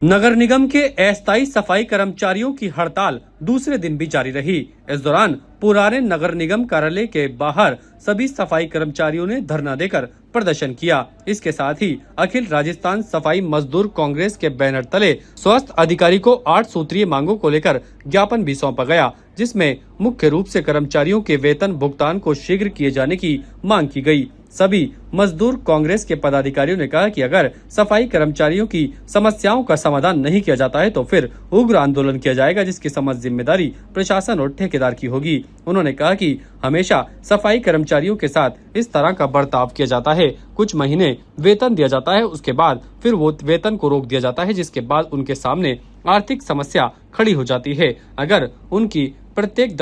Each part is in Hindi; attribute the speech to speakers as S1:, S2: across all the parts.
S1: नगर निगम के अस्थायी सफाई कर्मचारियों की हड़ताल दूसरे दिन भी जारी रही। इस दौरान पुराने नगर निगम कार्यालय के बाहर सभी सफाई कर्मचारियों ने धरना देकर प्रदर्शन किया। इसके साथ ही अखिल राजस्थान सफाई मजदूर कांग्रेस के बैनर तले स्वास्थ्य अधिकारी को 8 सूत्रीय मांगों को लेकर ज्ञापन भी सौंपा गया, जिसमें मुख्य रूप से कर्मचारियों के वेतन भुगतान को शीघ्र किए जाने की मांग की गई। सभी मजदूर कांग्रेस के पदाधिकारियों ने कहा कि अगर सफाई कर्मचारियों की समस्याओं का समाधान नहीं किया जाता है तो फिर उग्र आंदोलन किया जाएगा, जिसकी समस्त जिम्मेदारी प्रशासन और ठेकेदार की होगी। उन्होंने कहा कि हमेशा सफाई कर्मचारियों के साथ इस तरह का बर्ताव किया जाता है। कुछ महीने वेतन दिया जाता है, उसके बाद फिर वो वेतन को रोक दिया जाता है, जिसके बाद उनके सामने आर्थिक समस्या खड़ी हो जाती है। अगर उनकी प्रत्येक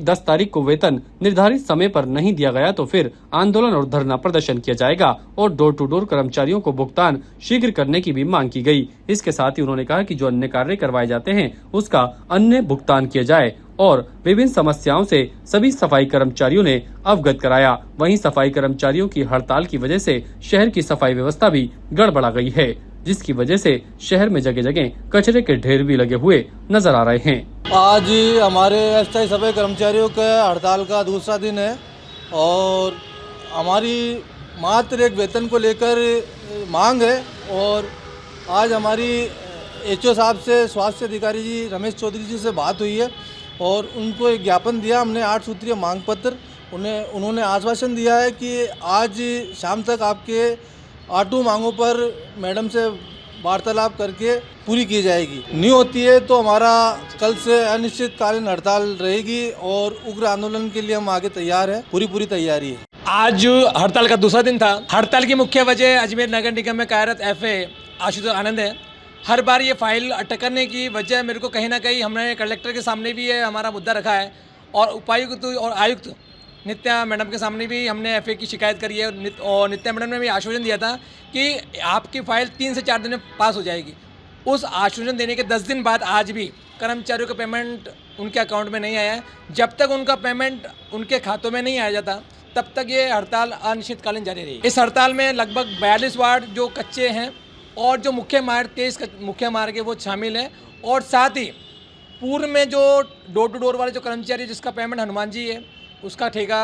S1: 10 तारीख को वेतन निर्धारित समय पर नहीं दिया गया तो फिर आंदोलन और धरना प्रदर्शन किया जाएगा और डोर टू डोर कर्मचारियों को भुगतान शीघ्र करने की भी मांग की गई। इसके साथ ही उन्होंने कहा कि जो अन्य कार्य करवाए जाते हैं उसका अन्य भुगतान किया जाए और विभिन्न समस्याओं से सभी सफाई कर्मचारियों ने अवगत कराया। वहीं सफाई कर्मचारियों की हड़ताल की वजह से शहर की सफाई व्यवस्था भी गड़बड़ा गई है, जिसकी वजह से शहर में जगह जगह कचरे के ढेर भी लगे हुए नजर आ रहे हैं।
S2: आज हमारे अस्थायी सफाई कर्मचारियों का हड़ताल का दूसरा दिन है और हमारी मात्र एक वेतन को लेकर मांग है। और आज हमारी एचओ साहब से स्वास्थ्य अधिकारी जी रमेश चौधरी जी से बात हुई है और उनको एक ज्ञापन दिया हमने 8 सूत्रीय मांग पत्र। उन्होंने आश्वासन दिया है कि आज शाम तक आपके 8 मांगों पर मैडम से वार्तालाप करके पूरी की जाएगी। नहीं होती है तो हमारा कल से अनिश्चितकालीन हड़ताल रहेगी और उग्र आंदोलन के लिए हम आगे तैयार हैं। पूरी तैयारी है।
S3: आज हड़ताल का दूसरा दिन था। हड़ताल की मुख्य वजह अजमेर नगर निगम में कार्यरत एफए आशुतोष आनंद है। हर बार ये फाइल अटकने की वजह मेरे को कहीं ना कहीं हमने कलेक्टर के सामने भी ये हमारा मुद्दा रखा है और उपायुक्त और आयुक्त नित्या मैडम के सामने भी हमने एफए की शिकायत करी है और नित्या मैडम ने भी आश्वासन दिया था कि आपकी फ़ाइल 3 से 4 दिन में पास हो जाएगी। उस आश्वासन देने के 10 दिन बाद आज भी कर्मचारियों का पेमेंट उनके अकाउंट में नहीं आया है। जब तक उनका पेमेंट उनके खातों में नहीं आया जाता तब तक ये हड़ताल अनिश्चितकालीन जारी रही। इस हड़ताल में लगभग 42 वार्ड जो कच्चे हैं और जो मुख्य मार्ग 23 मुख्य मार्ग है वो शामिल है और साथ ही पूर्व में जो डोर टू डोर वाले जो कर्मचारी जिसका पेमेंट हनुमान जी है उसका ठेका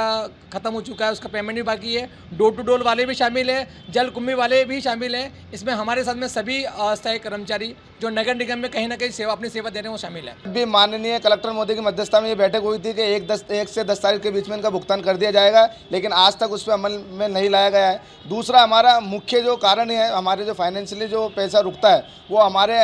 S3: खत्म हो चुका है, उसका पेमेंट भी बाकी है। डोर टू डोर वाले भी शामिल है, जल कुंभी वाले भी शामिल हैं। इसमें हमारे साथ में सभी अस्थायी कर्मचारी जो नगर निगम में कहीं ना कहीं अपनी सेवा दे रहे हैं वो शामिल है।
S4: भी माननीय कलेक्टर महोदय की मध्यस्थता में ये बैठक हुई थी कि 1 से 10 तारीख के बीच में इनका भुगतान कर दिया जाएगा, लेकिन आज तक उस पर अमल में नहीं लाया गया है। दूसरा हमारा मुख्य जो कारण है, हमारे जो फाइनेंशियली जो पैसा रुकता है वो हमारे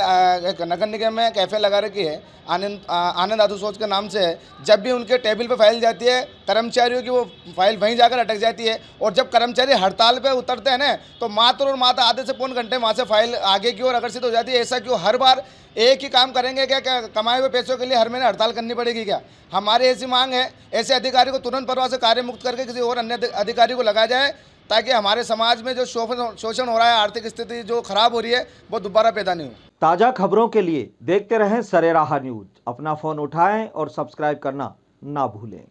S4: नगर निगम में कैफे लगा रखी है, आनंद आधु सोच के नाम से है। जब भी उनके टेबल पे फाइल जाती है कर्मचारियों की वो फाइल वहीं जाकर अटक जाती है और जब कर्मचारी हड़ताल पे उतरते हैं ना तो मात्र और मात्र आधे से पौन घंटे वहाँ से फाइल आगे की ओर अग्रसित हो जाती है। ऐसा क्यों? हर बार एक ही काम करेंगे क्या? कमाए हुए पैसों के लिए हर महीने हड़ताल करनी पड़ेगी क्या? हमारी ऐसी मांग है, ऐसे अधिकारी को तुरंत प्रभाव से कार्य मुक्त करके किसी और अन्य अधिकारी को लगाया जाए ताकि हमारे समाज में जो शोषण हो रहा है, आर्थिक स्थिति जो खराब हो रही है वो दोबारा पैदा नहीं हो।
S5: ताज़ा खबरों के लिए देखते रहें सरेराह न्यूज। अपना फ़ोन उठाएं और सब्सक्राइब करना ना भूलें।